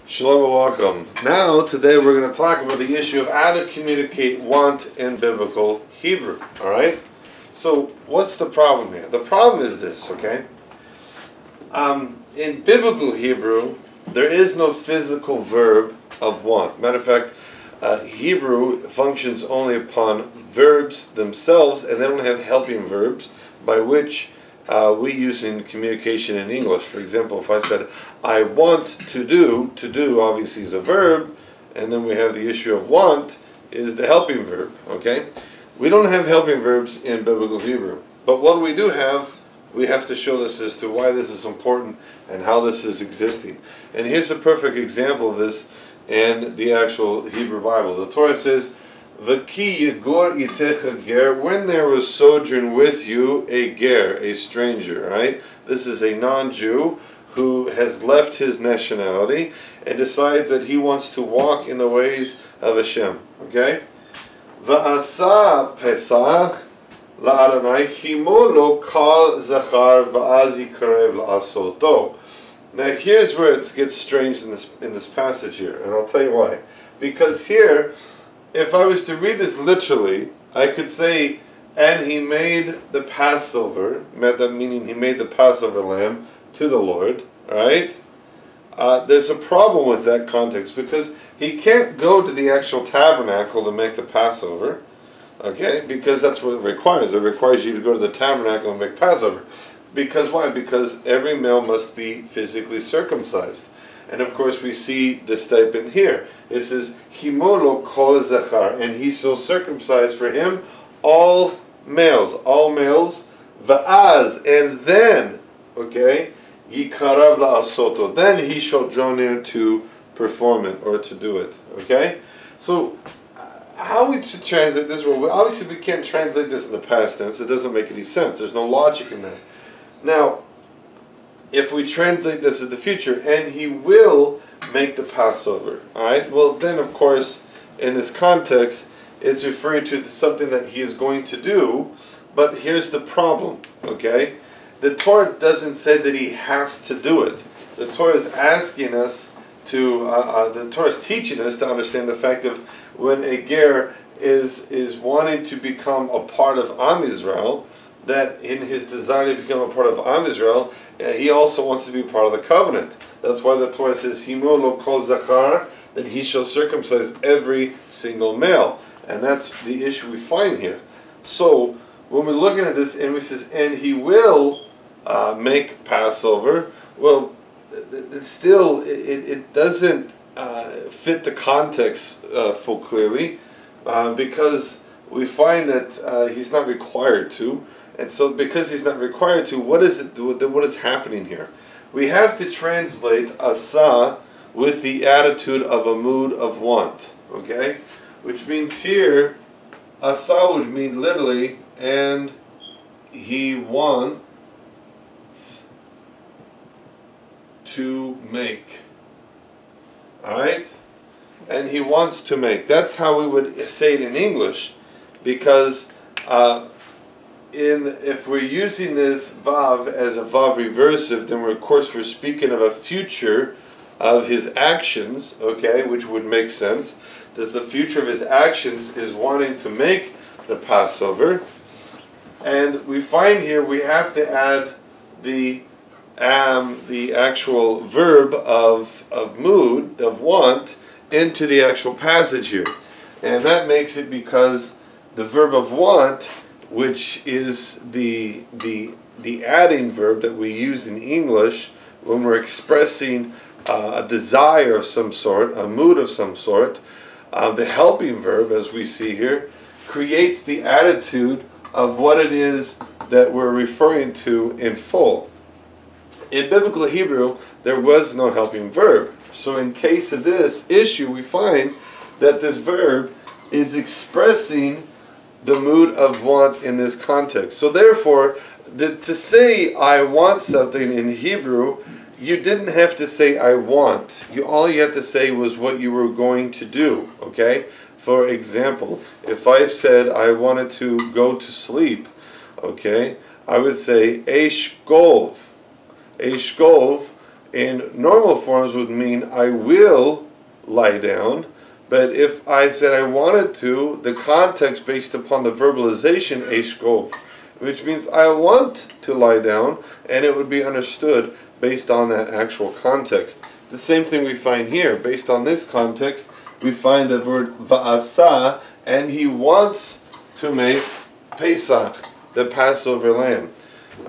Shalom and welcome. Now, today we're going to talk about the issue of how to communicate want in biblical Hebrew. Alright? So, what's the problem here? The problem is this, okay? In biblical Hebrew, there is no physical verb of want. Matter of fact, Hebrew functions only upon verbs themselves, and they don't have helping verbs by which we use in communication in English. For example, if I said, I want to do obviously is a verb, and then we have the issue of want is the helping verb, okay? We don't have helping verbs in biblical Hebrew. But what we do have, we have to show this as to why this is important and how this is existing. And here's a perfect example of this in the actual Hebrew Bible. The Torah says, V'ki yigor itecha ger, when there was sojourn with you a ger, a stranger, right? This is a non-Jew who has left his nationality and decides that he wants to walk in the ways of Hashem, okay? V'asa Pesach la'Adonai chimo lo kal zachar v'az yikarev la'asoto. Now here's where it gets strange in this passage here, and I'll tell you why. Because here, if I was to read this literally, I could say, and he made the Passover, meaning he made the Passover lamb to the Lord, right? There's a problem with that context because he can't go to the actual tabernacle to make the Passover, okay? Because that's what it requires. It requires you to go to the tabernacle and make Passover. Because why? Because every male must be physically circumcised. And of course we see the statement here. It says, Himolo kol zachar, and he shall circumcise for him all males, va'az, and then, okay, yikarav la'asoto, then he shall draw near to perform it, or to do it, okay? So, how we should translate this? Well, obviously we can't translate this in the past tense. It doesn't make any sense. There's no logic in that. Now, if we translate this in the future, and he will make the Passover, alright? Well, then, of course, in this context, it's referring to something that he is going to do, but here's the problem, okay? The Torah doesn't say that he has to do it. The Torah is asking us to, the Torah is teaching us to understand the fact of when a ger is wanting to become a part of Am Yisrael, that in his desire to become a part of Am Yisrael, he also wants to be part of the covenant. That's why the Torah says, Himo lo kol zachar, that he shall circumcise every single male. And that's the issue we find here. So, when we're looking at this, and we says, and he will make Passover, well, it doesn't fit the context full clearly, because we find that he's not required to. And so, because he's not required to, what is happening here? We have to translate asa with the attitude of a mood of want, okay? Which means here, asa would mean literally, and he wants to make. Alright? And he wants to make. That's how we would say it in English, because if we're using this vav as a vav reversive, then of course we're speaking of a future of his actions, okay, which would make sense. That the future of his actions is wanting to make the Passover, and we find here we have to add the actual verb of mood, of want, into the actual passage here, and that makes it because the verb of want, which is the adding verb that we use in English when we're expressing a desire of some sort, a mood of some sort. The helping verb, as we see here, creates the attitude of what it is that we're referring to in full. In biblical Hebrew, there was no helping verb. So in case of this issue, we find that this verb is expressing the mood of want in this context. So therefore, to say I want something in Hebrew, you didn't have to say I want. All you had to say was what you were going to do, okay? For example, if I said I wanted to go to sleep, okay, I would say Eshkov. Eshkov in normal forms would mean I will lie down, but if I said I wanted to, the context based upon the verbalization eshkov, which means I want to lie down, and it would be understood based on that actual context. The same thing we find here. Based on this context, we find the word va'asa, and he wants to make Pesach, the Passover lamb.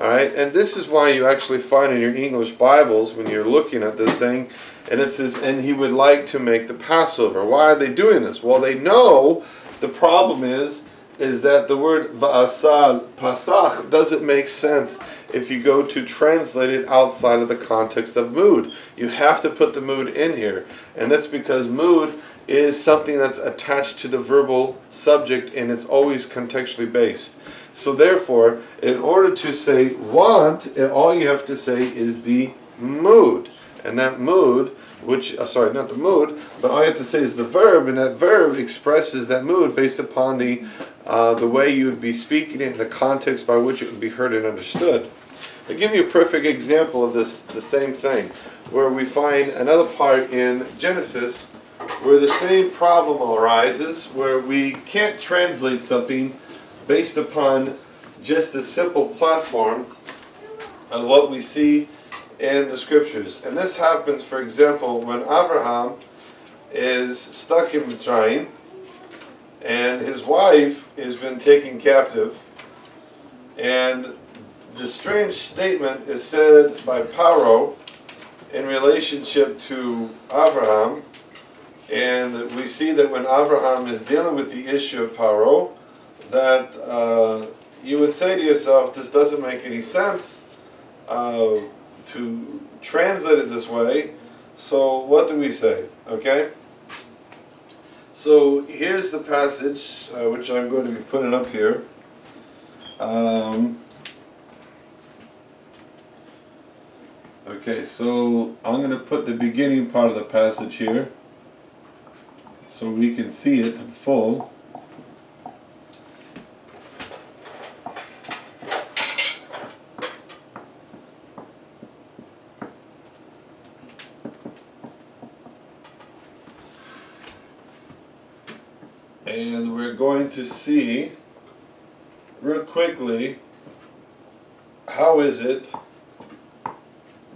Alright, and this is why you actually find in your English Bibles, when you're looking at this thing, and it says, and he would like to make the Passover. Why are they doing this? Well, they know the problem is that the word va'asa, pasach, doesn't make sense if you go to translate it outside of the context of mood. You have to put the mood in here, and that's because mood is something that's attached to the verbal subject, and it's always contextually based. So therefore, in order to say want, all you have to say is the mood. And that mood, which, sorry, not the mood, but all you have to say is the verb, and that verb expresses that mood based upon the way you would be speaking it, and the context by which it would be heard and understood. I'll give you a perfect example of this, the same thing, where we find another part in Genesis where the same problem arises, where we can't translate something based upon just a simple platform of what we see in the scriptures. And this happens, for example, when Abraham is stuck in Mitzrayim and his wife has been taken captive, and the strange statement is said by Paro in relationship to Abraham, and we see that when Abraham is dealing with the issue of Paro, that you would say to yourself, this doesn't make any sense to translate it this way. So what do we say? Okay? So here's the passage, which I'm going to be putting up here. Okay, so I'm going to put the beginning part of the passage here so we can see it in full. And we're going to see real quickly how is it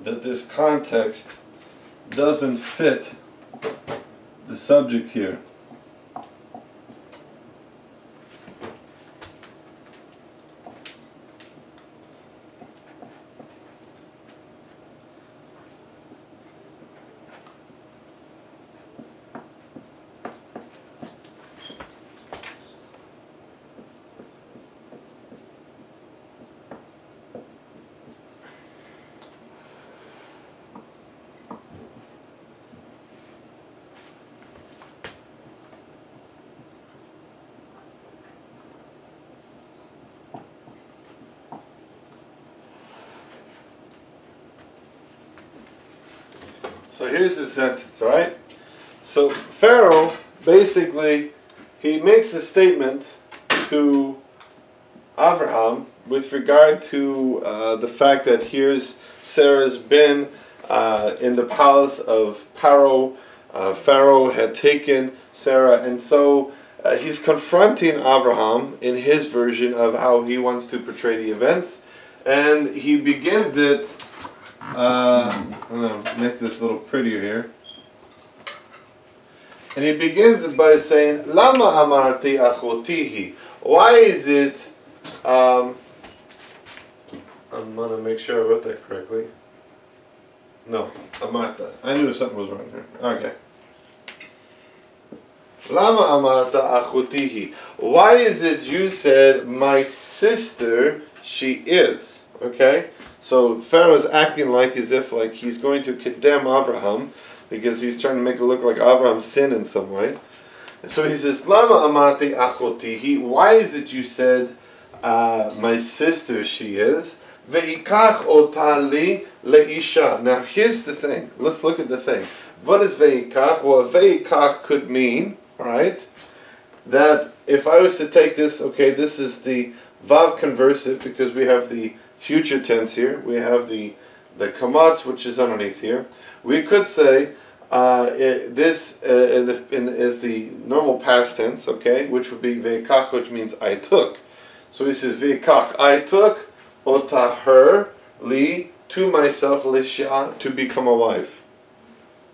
that this context doesn't fit the subject here. So here's the sentence, alright? So Pharaoh, basically, he makes a statement to Abraham with regard to the fact that here's Sarah's been in the palace of Pharaoh. Pharaoh had taken Sarah, and so he's confronting Abraham in his version of how he wants to portray the events, and he begins it. I'm going to make this a little prettier here. And he begins it by saying, Lama amarti achotihi. Why is it, I'm going to make sure I wrote that correctly. No, amarta. I knew something was wrong here. Okay. Lama amarta achotihi. Why is it you said, my sister she is? Okay? So Pharaoh's acting like as if like he's going to condemn Abraham because he's trying to make it look like Abraham sinned in some way. And so he says, Lama amati achotihi. Why is it you said my sister she is? Ve'ikach otali leisha. Now here's the thing. Let's look at the thing. What is ve'ikach? Well, ve'ikach could mean, alright, that if I was to take this, okay, this is the vav conversive because we have the future tense here. We have the the kamatz, which is underneath here. We could say this is the normal past tense, okay, which would be ve'ikach, which means I took. So he says ve'ikach, I took ota, her, li, to myself, lisha, to become a wife.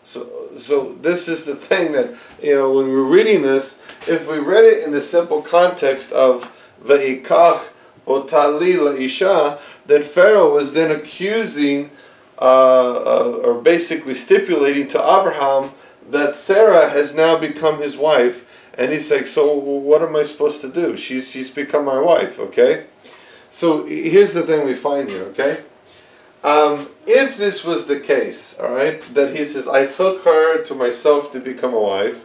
So this is the thing that, when we're reading this, if we read it in the simple context of ve'ikach ota li la'isha, then Pharaoh was then accusing or basically stipulating to Abraham that Sarah has now become his wife, and he's like, so what am I supposed to do? She's become my wife, okay? So here's the thing we find here, okay? If this was the case, all right, that he says, I took her to myself to become a wife,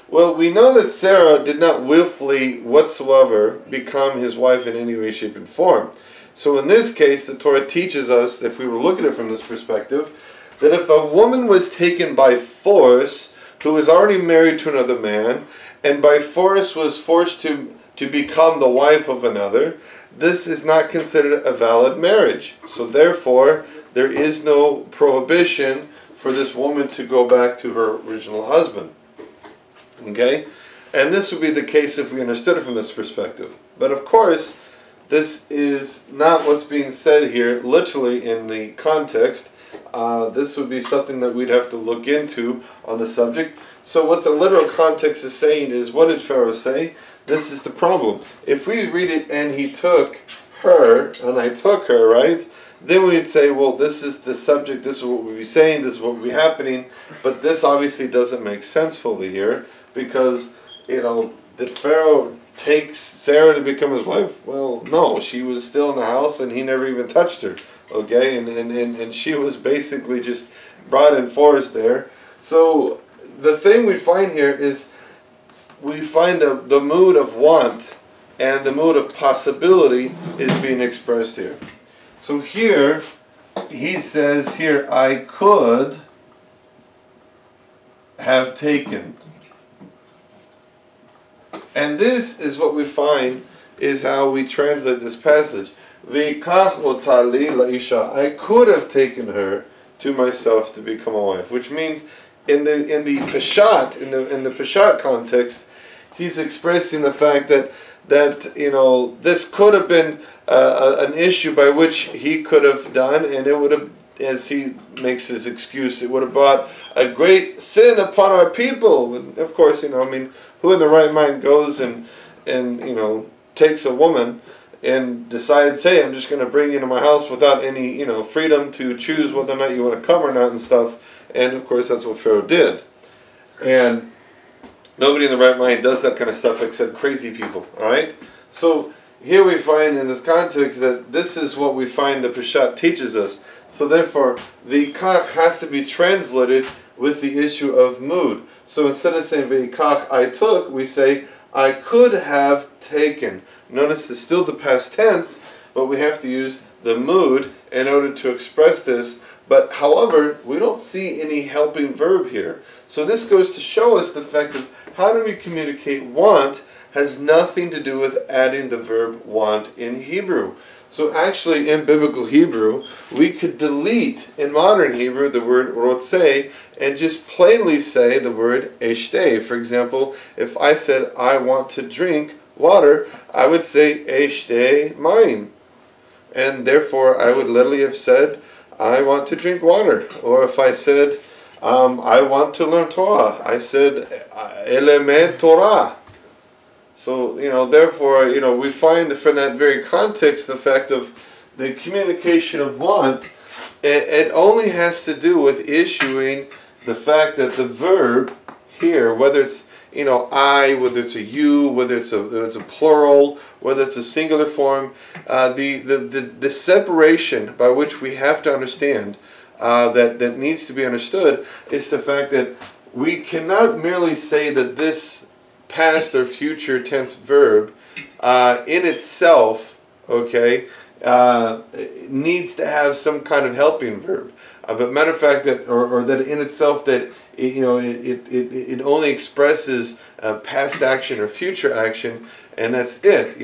well, we know that Sarah did not willfully whatsoever become his wife in any way, shape, and form. So in this case, the Torah teaches us, if we were looking at it from this perspective, that if a woman was taken by force, who was already married to another man, and by force was forced to become the wife of another, this is not considered a valid marriage. So therefore, there is no prohibition for this woman to go back to her original husband. Okay? And this would be the case if we understood it from this perspective. But of course, this is not what's being said here, literally in the context. This would be something that we'd have to look into on the subject. So what the literal context is saying is, what did Pharaoh say? This is the problem. If we read it, and he took her, and I took her, right? Then we'd say, well, this is the subject, this is what we'd be saying, this is what would be happening. But this obviously doesn't make sense fully here, because, did Pharaoh take Sarah to become his wife? Well, no, she was still in the house and he never even touched her, okay? And she was basically just brought in force there. So the thing we find here is we find the mood of want and the mood of possibility is being expressed here. So here, he says here, I could have taken. And this is what we find is how we translate this passage. Ve'ikach otali la'isha. I could have taken her to myself to become a wife, which means in the Peshat, in the Peshat context, he's expressing the fact that this could have been an issue by which he could have done, and it would have, as he makes his excuse, it would have brought a great sin upon our people. And of course, who in the right mind goes and takes a woman and decides, hey, I'm just going to bring you to my house without any, freedom to choose whether or not you want to come or not and stuff. And of course, that's what Pharaoh did. And nobody in the right mind does that kind of stuff except crazy people, all right? So here we find in this context that this is what we find the Peshat teaches us. So therefore, ve'ikach has to be translated with the issue of mood. So instead of saying ve'ikach, I took, we say, I could have taken. Notice it's still the past tense, but we have to use the mood in order to express this. But however, we don't see any helping verb here. So this goes to show us the fact of how do we communicate want has nothing to do with adding the verb want in Hebrew. So actually in biblical Hebrew, we could delete in modern Hebrew the word rotzeh and just plainly say the word eshteh. For example, if I said I want to drink water, I would say eshteh mayim. And therefore I would literally have said I want to drink water. Or if I said I want to learn Torah, I said elemed Torah. So, therefore, we find from that very context the fact of the communication of want, it only has to do with issuing the fact that the verb here, whether it's, I, whether it's a you, whether it's a plural, whether it's a singular form, the separation by which we have to understand that needs to be understood is the fact that we cannot merely say that this past or future tense verb in itself, needs to have some kind of helping verb. But matter of fact, that or that in itself that it only expresses past action or future action, and that's it.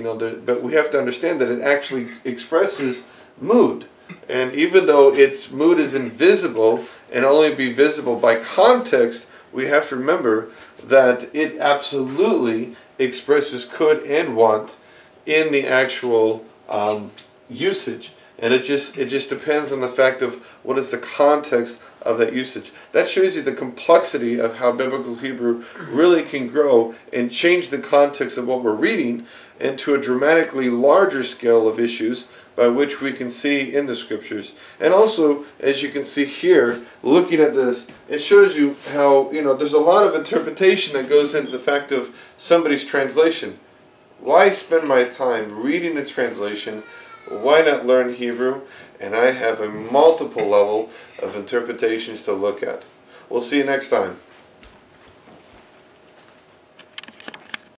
But we have to understand that it actually expresses mood. And even though its mood is invisible and only be visible by context, we have to remember that it absolutely expresses could and want in the actual usage. And it just depends on the fact of what is the context of that usage. That shows you the complexity of how Biblical Hebrew really can grow and change the context of what we're reading into a dramatically larger scale of issues by which we can see in the scriptures. And also, as you can see here, looking at this, it shows you how, there's a lot of interpretation that goes into the fact of somebody's translation. Why spend my time reading a translation? Why not learn Hebrew? And I have a multiple level of interpretations to look at. We'll see you next time.